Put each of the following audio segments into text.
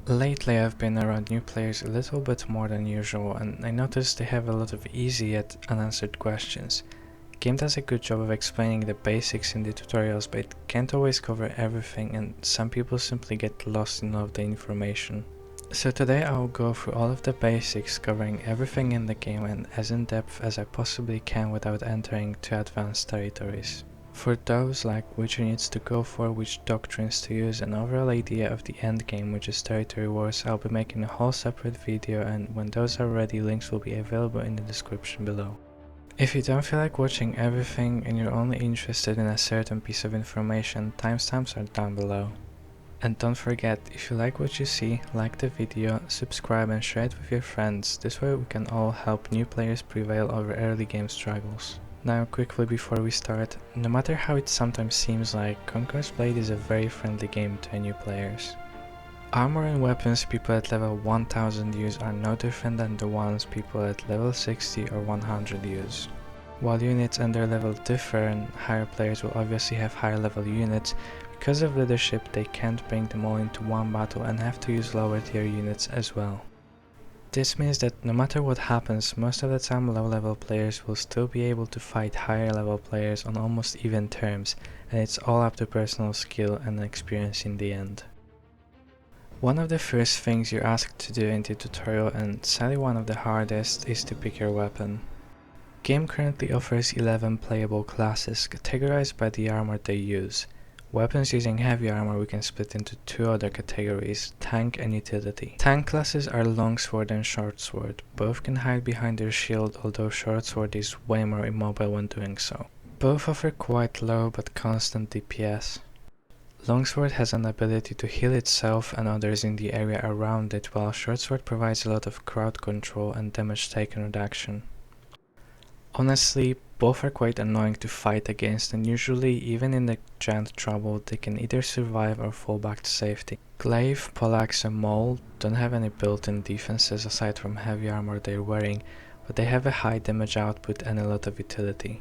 Lately I've been around new players a little bit more than usual, and I noticed they have a lot of easy yet unanswered questions. The game does a good job of explaining the basics in the tutorials, but it can't always cover everything, and some people simply get lost in all of the information. So today I'll go through all of the basics, covering everything in the game and as in depth as I possibly can without entering too advanced territories. For those like which units to go for, which doctrines to use, and overall idea of the endgame, which is territory wars, I'll be making a whole separate video, and when those are ready, links will be available in the description below. If you don't feel like watching everything and you're only interested in a certain piece of information, timestamps are down below. And don't forget, if you like what you see, like the video, subscribe and share it with your friends, this way we can all help new players prevail over early game struggles. Now quickly before we start, no matter how it sometimes seems like, Conqueror's Blade is a very friendly game to new players. Armor and weapons people at level 1000 use are no different than the ones people at level 60 or 100 use. While units and their level differ and higher players will obviously have higher level units, because of leadership they can't bring them all into one battle and have to use lower tier units as well. This means that no matter what happens, most of the time low level players will still be able to fight higher level players on almost even terms, and it's all up to personal skill and experience in the end. One of the first things you're asked to do in the tutorial, and sadly one of the hardest, is to pick your weapon. Game currently offers 11 playable classes, categorized by the armor they use. Weapons using heavy armor we can split into two other categories, tank and utility. Tank classes are longsword and shortsword. Both can hide behind their shield, although shortsword is way more immobile when doing so. Both offer quite low but constant DPS. Longsword has an ability to heal itself and others in the area around it, while shortsword provides a lot of crowd control and damage taken reduction. Honestly, both are quite annoying to fight against, and usually, even in the giant trouble, they can either survive or fall back to safety. Glaive, Poleaxe and Mole don't have any built-in defenses aside from heavy armor they're wearing, but they have a high damage output and a lot of utility.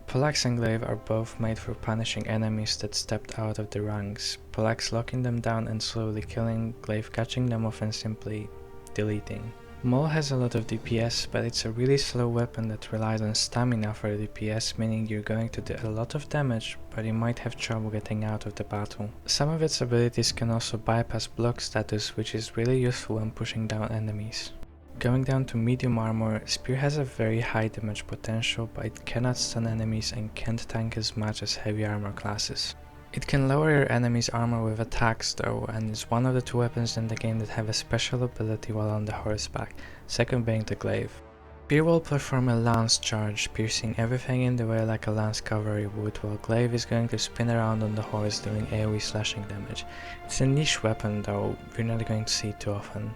Poleaxe and Glaive are both made for punishing enemies that stepped out of the ranks, Poleaxe locking them down and slowly killing, Glaive catching them off and simply deleting. Mole has a lot of DPS, but it's a really slow weapon that relies on stamina for DPS, meaning you're going to do a lot of damage, but you might have trouble getting out of the battle. Some of its abilities can also bypass block status, which is really useful when pushing down enemies. Going down to medium armor, Spear has a very high damage potential, but it cannot stun enemies and can't tank as much as heavy armor classes. It can lower your enemy's armor with attacks though, and is one of the two weapons in the game that have a special ability while on the horseback, second being the glaive. Spear will perform a lance charge, piercing everything in the way like a lance cavalry would, while glaive is going to spin around on the horse doing AoE slashing damage. It's a niche weapon though, you're not going to see it too often.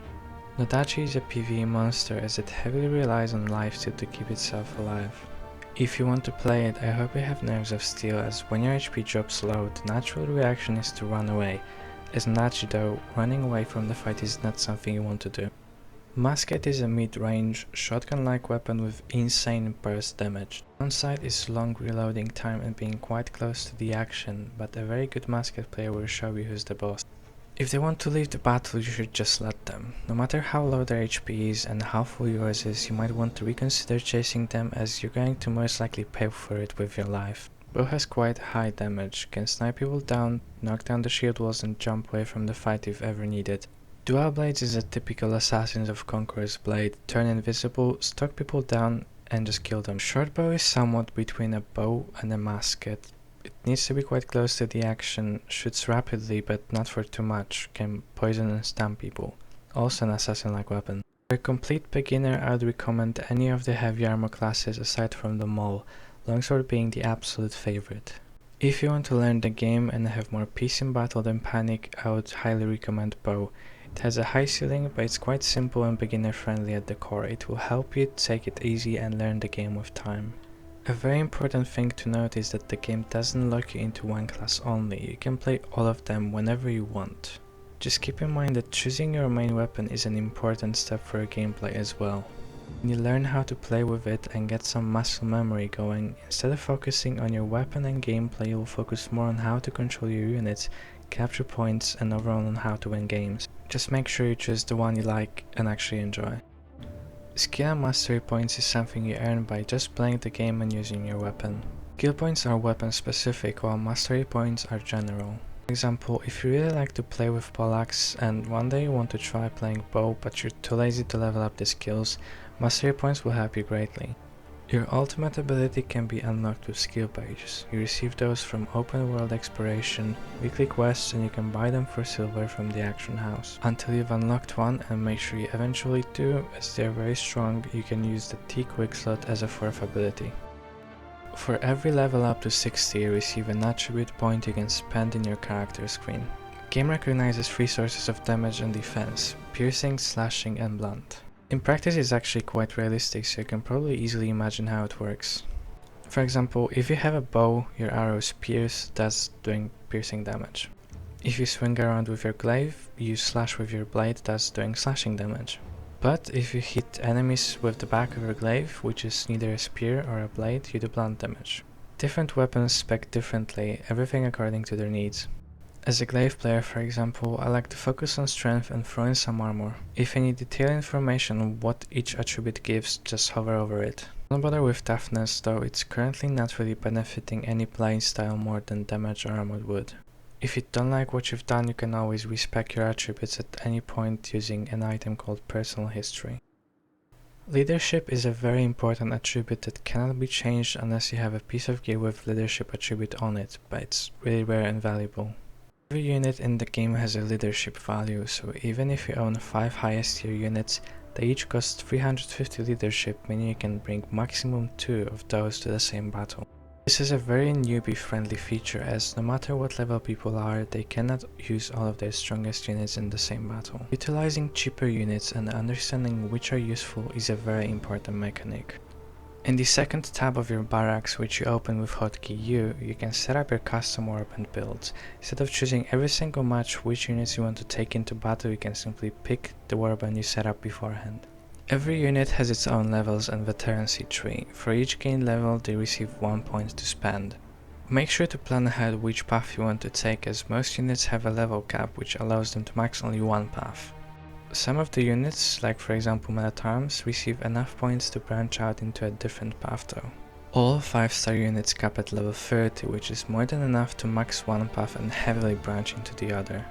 Nodachi is a PvE monster as it heavily relies on lifesteal to keep itself alive. If you want to play it, I hope you have nerves of steel, as when your HP drops low, the natural reaction is to run away. As Nodachi though, running away from the fight is not something you want to do. Musket is a mid-range, shotgun-like weapon with insane burst damage. Downside is long reloading time and being quite close to the action, but a very good musket player will show you who's the boss. If they want to leave the battle, you should just let them. No matter how low their HP is and how full yours is, you might want to reconsider chasing them, as you're going to most likely pay for it with your life. Bow has quite high damage, can snipe people down, knock down the shield walls and jump away from the fight if ever needed. Dual Blades is a typical assassin of Conqueror's Blade, turn invisible, stalk people down and just kill them. Short bow is somewhat between a bow and a musket. It needs to be quite close to the action, shoots rapidly but not for too much, can poison and stun people. Also an assassin-like weapon. For a complete beginner, I'd recommend any of the heavy armor classes aside from the Mole, longsword being the absolute favorite. If you want to learn the game and have more peace in battle than panic, I would highly recommend bow. It has a high ceiling, but it's quite simple and beginner friendly at the core. It will help you take it easy and learn the game with time. A very important thing to note is that the game doesn't lock you into one class only, you can play all of them whenever you want. Just keep in mind that choosing your main weapon is an important step for your gameplay as well. When you learn how to play with it and get some muscle memory going, instead of focusing on your weapon and gameplay, you'll focus more on how to control your units, capture points and overall on how to win games. Just make sure you choose the one you like and actually enjoy. Skill and mastery points is something you earn by just playing the game and using your weapon. Skill points are weapon specific, while mastery points are general. For example, if you really like to play with poleaxe and one day you want to try playing bow but you're too lazy to level up the skills, mastery points will help you greatly. Your ultimate ability can be unlocked with skill pages. You receive those from open world exploration, weekly quests, and you can buy them for silver from the auction house. Until you've unlocked one, and make sure you eventually do, as they are very strong, you can use the T quick slot as a 4th ability. For every level up to 60, you receive an attribute point you can spend in your character screen. Game recognizes 3 sources of damage and defense: piercing, slashing, and blunt. In practice it's actually quite realistic, so you can probably easily imagine how it works. For example, if you have a bow, your arrows pierce, thus doing piercing damage. If you swing around with your glaive, you slash with your blade, thus doing slashing damage. But if you hit enemies with the back of your glaive, which is neither a spear or a blade, you do blunt damage. Different weapons spec differently, everything according to their needs. As a glaive player, for example, I like to focus on strength and throw in some armor. If you need detailed information on what each attribute gives, just hover over it. Don't bother with toughness, though it's currently not really benefiting any playing style more than damage or armor would. If you don't like what you've done, you can always respec your attributes at any point using an item called personal history. Leadership is a very important attribute that cannot be changed unless you have a piece of gear with leadership attribute on it, but it's really rare and valuable. Every unit in the game has a leadership value, so even if you own 5 highest tier units, they each cost 350 leadership, meaning you can bring maximum 2 of those to the same battle. This is a very newbie friendly feature, as no matter what level people are, they cannot use all of their strongest units in the same battle. Utilizing cheaper units and understanding which are useful is a very important mechanic. In the second tab of your barracks, which you open with hotkey U, you can set up your custom orb and builds. Instead of choosing every single match which units you want to take into battle, you can simply pick the warband you set up beforehand. Every unit has its own levels and veterancy tree. For each gained level, they receive 1 point to spend. Make sure to plan ahead which path you want to take, as most units have a level cap which allows them to max only one path. Some of the units, like for example men-at-arms, receive enough points to branch out into a different path though. All 5-star units cap at level 30, which is more than enough to max one path and heavily branch into the other.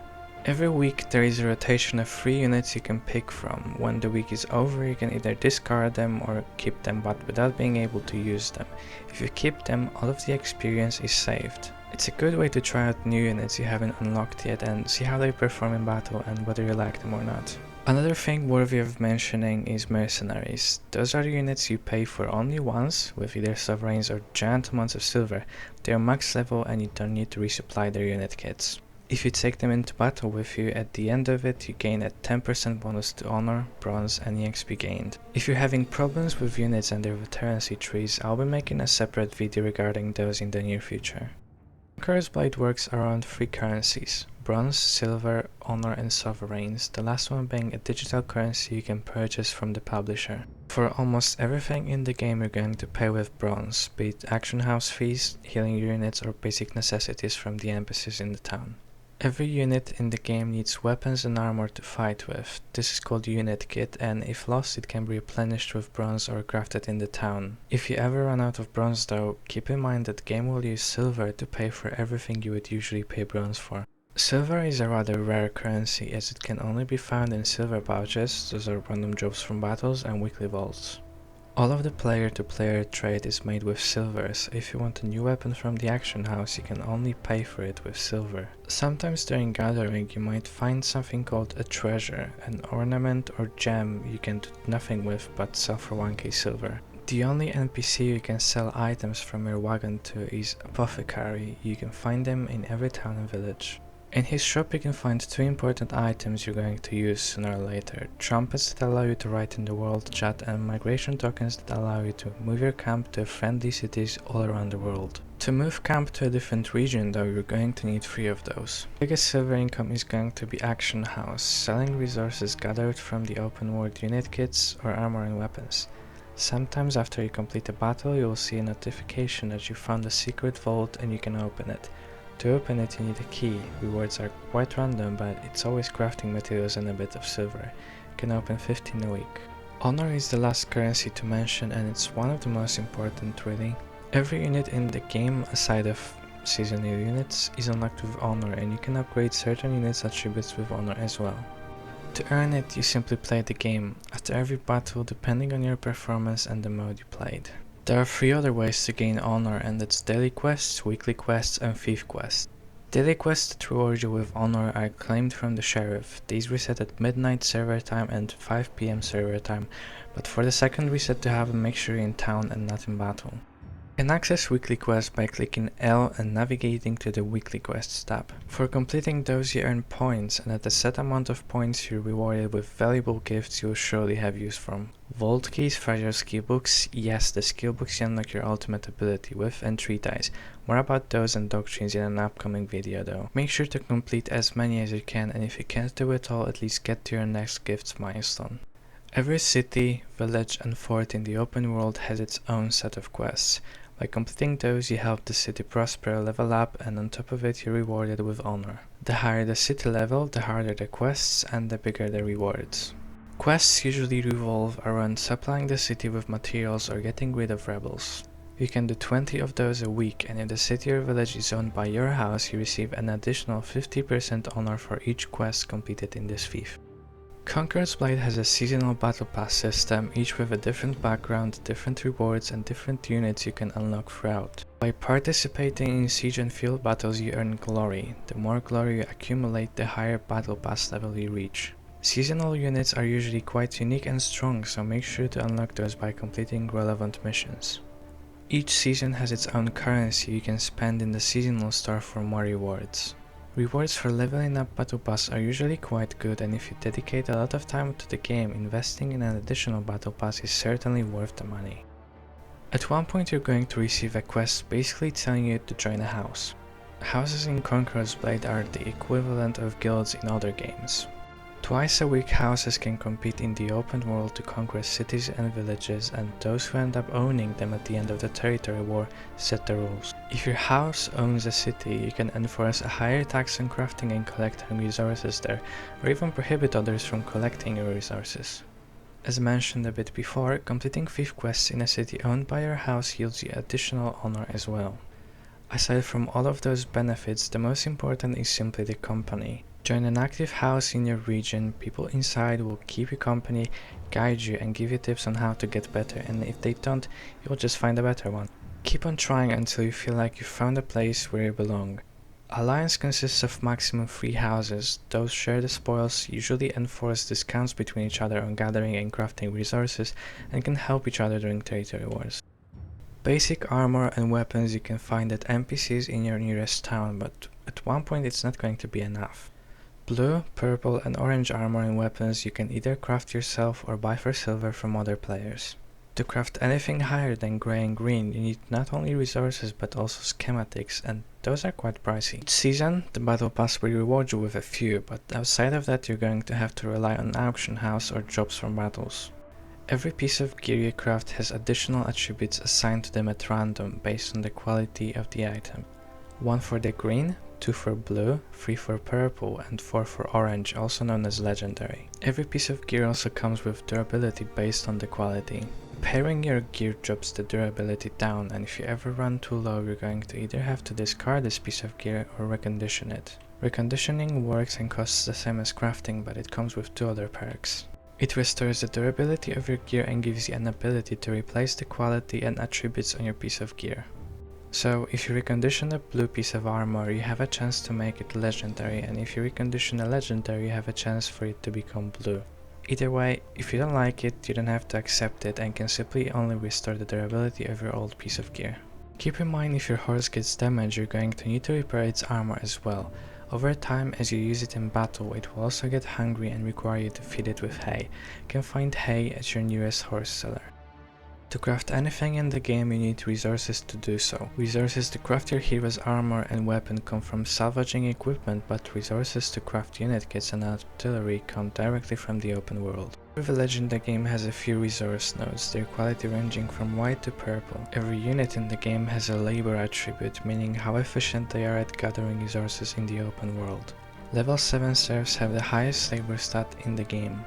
Every week there is a rotation of 3 units you can pick from. When the week is over, you can either discard them or keep them, but without being able to use them. If you keep them, all of the experience is saved. It's a good way to try out new units you haven't unlocked yet and see how they perform in battle and whether you like them or not. Another thing worthy of mentioning is mercenaries. Those are units you pay for only once, with either sovereigns or giant amounts of silver. They are max level and you don't need to resupply their unit kits. If you take them into battle with you, at the end of it you gain a 10% bonus to honor, bronze and EXP gained. If you're having problems with units and their veterancy trees, I'll be making a separate video regarding those in the near future. Conqueror's blade works around 3 currencies: bronze, silver, honor and sovereigns, the last one being a digital currency you can purchase from the publisher. For almost everything in the game you're going to pay with bronze, be it auction house fees, healing units or basic necessities from the NPCs in the town. Every unit in the game needs weapons and armor to fight with. This is called unit kit, and if lost it can be replenished with bronze or crafted in the town. If you ever run out of bronze though, keep in mind that the game will use silver to pay for everything you would usually pay bronze for. Silver is a rather rare currency, as it can only be found in silver pouches, those are random drops from battles, and weekly vaults. All of the player-to-player trade is made with silver, so if you want a new weapon from the auction house, you can only pay for it with silver. Sometimes during gathering you might find something called a treasure, an ornament or gem you can do nothing with but sell for 1k silver. The only NPC you can sell items from your wagon to is Apothecary. You can find them in every town and village. In his shop you can find 2 important items you're going to use sooner or later: trumpets that allow you to write in the world chat, and migration tokens that allow you to move your camp to friendly cities all around the world. To move camp to a different region though, you're going to need 3 of those. The biggest silver income is going to be auction house, selling resources gathered from the open world unit kits or armor and weapons. Sometimes after you complete a battle you will see a notification that you found a secret vault and you can open it. To open it you need a key. Rewards are quite random, but it's always crafting materials and a bit of silver. You can open 15 a week. Honor is the last currency to mention, and it's one of the most important really. Every unit in the game, aside of seasonal units, is unlocked with honor, and you can upgrade certain units' attributes with honor as well. To earn it, you simply play the game, after every battle depending on your performance and the mode you played. There are 3 other ways to gain honor, and that's daily quests, weekly quests and fief quests. Daily quests that reward you with honor are claimed from the sheriff. These reset at midnight server time and 5 PM server time, but for the second reset to have a mixture in town and not in battle. You can access weekly quests by clicking L and navigating to the weekly quests tab. For completing those you earn points, and at a set amount of points you're rewarded with valuable gifts you'll surely have use from. Vault keys, fragile skill books, yes, the skill books you unlock your ultimate ability with, and treatises. More about those and doctrines in an upcoming video though. Make sure to complete as many as you can, and if you can't do it all, at least get to your next gifts milestone. Every city, village and fort in the open world has its own set of quests. By completing those you help the city prosper, level up, and on top of it you're rewarded with honor. The higher the city level, the harder the quests and the bigger the rewards. Quests usually revolve around supplying the city with materials or getting rid of rebels. You can do 20 of those a week, and if the city or village is owned by your house, you receive an additional 50% honor for each quest completed in this fief. Conqueror's Blade has a seasonal battle pass system, each with a different background, different rewards and different units you can unlock throughout. By participating in siege and field battles you earn glory. The more glory you accumulate, the higher battle pass level you reach. Seasonal units are usually quite unique and strong, so make sure to unlock those by completing relevant missions. Each season has its own currency you can spend in the seasonal store for more rewards. Rewards for leveling up battle pass are usually quite good, and if you dedicate a lot of time to the game, investing in an additional battle pass is certainly worth the money. At one point you're going to receive a quest basically telling you to join a house. Houses in Conqueror's Blade are the equivalent of guilds in other games. Twice a week houses can compete in the open world to conquer cities and villages, and those who end up owning them at the end of the territory war set the rules. If your house owns a city, you can enforce a higher tax on crafting and collecting resources there, or even prohibit others from collecting your resources. As mentioned a bit before, completing fief quests in a city owned by your house yields you additional honor as well. Aside from all of those benefits, the most important is simply the company. Join an active house in your region, people inside will keep you company, guide you and give you tips on how to get better, and if they don't, you'll just find a better one. Keep on trying until you feel like you've found a place where you belong. Alliance consists of maximum 3 houses. Those share the spoils, usually enforce discounts between each other on gathering and crafting resources, and can help each other during territory wars. Basic armor and weapons you can find at NPCs in your nearest town, but at one point it's not going to be enough. Blue, purple and orange armor and weapons you can either craft yourself or buy for silver from other players. To craft anything higher than grey and green, you need not only resources but also schematics, and those are quite pricey. Each season, the battle pass will reward you with a few, but outside of that you're going to have to rely on auction house or jobs from battles. Every piece of gear you craft has additional attributes assigned to them at random based on the quality of the item. 1 for the green, 2 for blue, 3 for purple and 4 for orange, also known as legendary. Every piece of gear also comes with durability based on the quality. Pairing your gear drops the durability down, and if you ever run too low you're going to either have to discard this piece of gear or recondition it. Reconditioning works and costs the same as crafting, but it comes with 2 other perks. It restores the durability of your gear and gives you an ability to replace the quality and attributes on your piece of gear. So if you recondition a blue piece of armor, you have a chance to make it legendary, and if you recondition a legendary, you have a chance for it to become blue. Either way, if you don't like it, you don't have to accept it and can simply only restore the durability of your old piece of gear. Keep in mind, if your horse gets damaged, you're going to need to repair its armor as well. Over time, as you use it in battle, it will also get hungry and require you to feed it with hay. You can find hay at your nearest horse seller. To craft anything in the game you need resources to do so. Resources to craft your hero's armor and weapon come from salvaging equipment, but resources to craft unit kits and artillery come directly from the open world. Every village in the game has a few resource nodes, their quality ranging from white to purple. Every unit in the game has a labor attribute, meaning how efficient they are at gathering resources in the open world. Level 7 serfs have the highest labor stat in the game.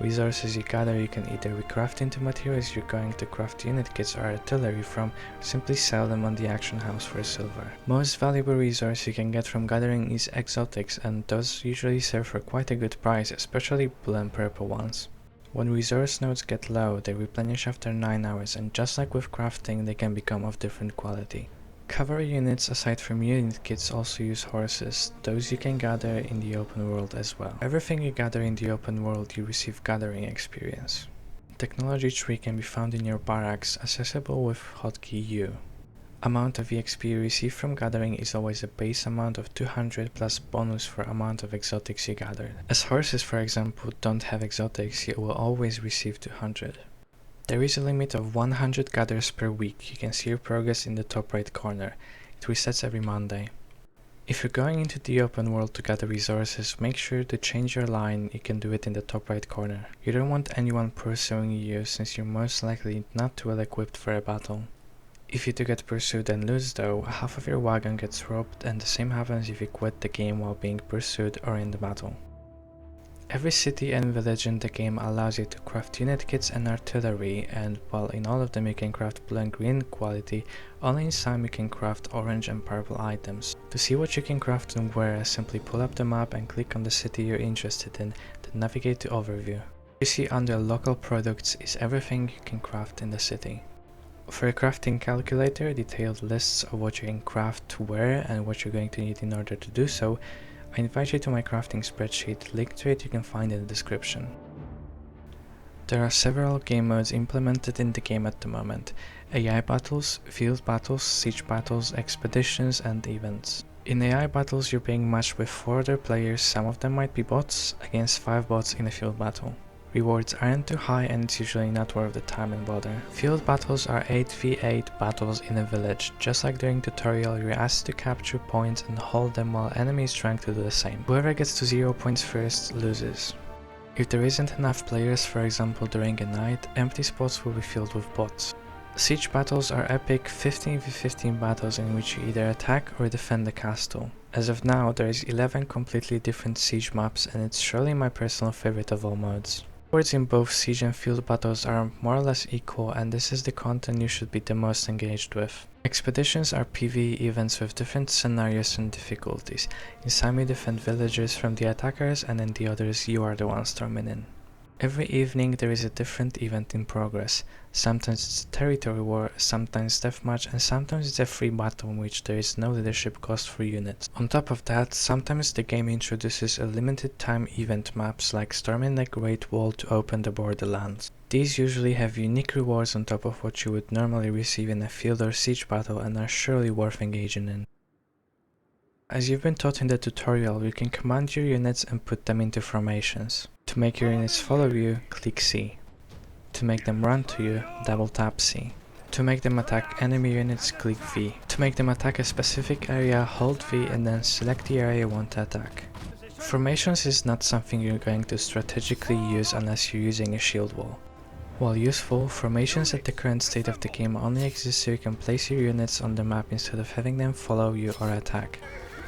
Resources you gather you can either recraft into materials you're going to craft unit kits or artillery from, or simply sell them on the auction house for silver. Most valuable resource you can get from gathering is exotics, and those usually sell for quite a good price, especially blue and purple ones. When resource nodes get low, they replenish after 9 hours, and just like with crafting, they can become of different quality. Cavalry units aside from unit kits also use horses, those you can gather in the open world as well. Everything you gather in the open world you receive gathering experience. Technology tree can be found in your barracks, accessible with hotkey U. Amount of EXP you receive from gathering is always a base amount of 200 plus bonus for amount of exotics you gathered. As horses, for example, don't have exotics, you will always receive 200. There is a limit of 100 gathers per week. You can see your progress in the top right corner. It resets every Monday. If you're going into the open world to gather resources, make sure to change your line. You can do it in the top right corner. You don't want anyone pursuing you, since you're most likely not too well equipped for a battle. If you do get pursued and lose though, half of your wagon gets robbed, and the same happens if you quit the game while being pursued or in the battle. Every city and village in the game allows you to craft unit kits and artillery, and while in all of them you can craft blue and green quality, only in some you can craft orange and purple items. To see what you can craft and where, simply pull up the map and click on the city you're interested in, then navigate to overview. What you see under local products is everything you can craft in the city. For a crafting calculator, detailed lists of what you can craft where and what you're going to need in order to do so, I invite you to my crafting spreadsheet. Link to it you can find in the description. There are several game modes implemented in the game at the moment: AI battles, field battles, siege battles, expeditions, and events. In AI battles you're being matched with 4 other players, some of them might be bots, against 5 bots in a field battle. Rewards aren't too high and it's usually not worth the time and bother. Field battles are 8v8 battles in a village. Just like during tutorial, you're asked to capture points and hold them while enemies trying to do the same. Whoever gets to 0 points first loses. If there isn't enough players, for example during a night, empty spots will be filled with bots. Siege battles are epic 15v15 battles in which you either attack or defend the castle. As of now, there is 11 completely different siege maps, and it's surely my personal favorite of all modes. Rewards in both siege and field battles are more or less equal, and this is the content you should be the most engaged with. Expeditions are PvE events with different scenarios and difficulties. In some you defend villagers from the attackers, and in the others you are the one storming in. Every evening there is a different event in progress. Sometimes it's a territory war, sometimes deathmatch, and sometimes it's a free battle in which there is no leadership cost for units. On top of that, sometimes the game introduces a limited time event maps like storming the Great Wall to open the borderlands. These usually have unique rewards on top of what you would normally receive in a field or siege battle and are surely worth engaging in. As you've been taught in the tutorial, you can command your units and put them into formations. To make your units follow you, click C. To make them run to you, double tap C. To make them attack enemy units, click V. To make them attack a specific area, hold V and then select the area you want to attack. Formations is not something you're going to strategically use unless you're using a shield wall. While useful, formations at the current state of the game only exist so you can place your units on the map instead of having them follow you or attack.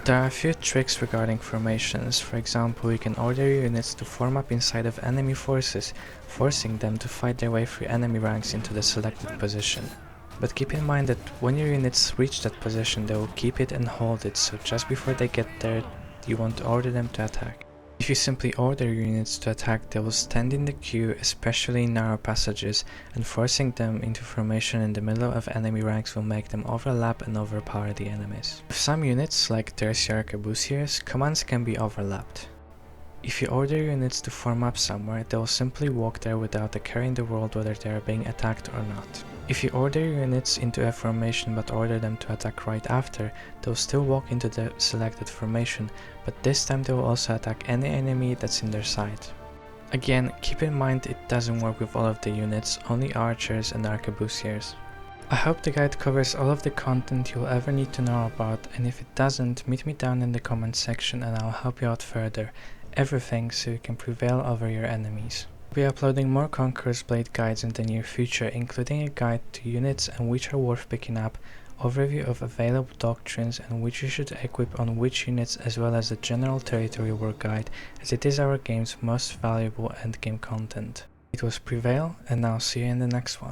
There are a few tricks regarding formations. For example, you can order your units to form up inside of enemy forces, forcing them to fight their way through enemy ranks into the selected position. But keep in mind that when your units reach that position, they will keep it and hold it, so just before they get there, you want to order them to attack. If you simply order your units to attack, they will stand in the queue, especially in narrow passages, and forcing them into formation in the middle of enemy ranks will make them overlap and overpower the enemies. With some units, like tertiary arquebusiers, commands can be overlapped. If you order your units to form up somewhere, they will simply walk there without a care in the world whether they are being attacked or not. If you order your units into a formation but order them to attack right after, they will still walk into the selected formation, but this time they will also attack any enemy that's in their sight. Again, keep in mind it doesn't work with all of the units, only archers and arquebusiers. I hope the guide covers all of the content you'll ever need to know about, and if it doesn't, meet me down in the comments section and I'll help you out further. Everything so you can prevail over your enemies. I'll be uploading more Conqueror's Blade guides in the near future, including a guide to units and which are worth picking up, overview of available doctrines and which you should equip on which units, as well as a general territory war guide, as it is our game's most valuable endgame content. It was Prevail, and I'll see you in the next one.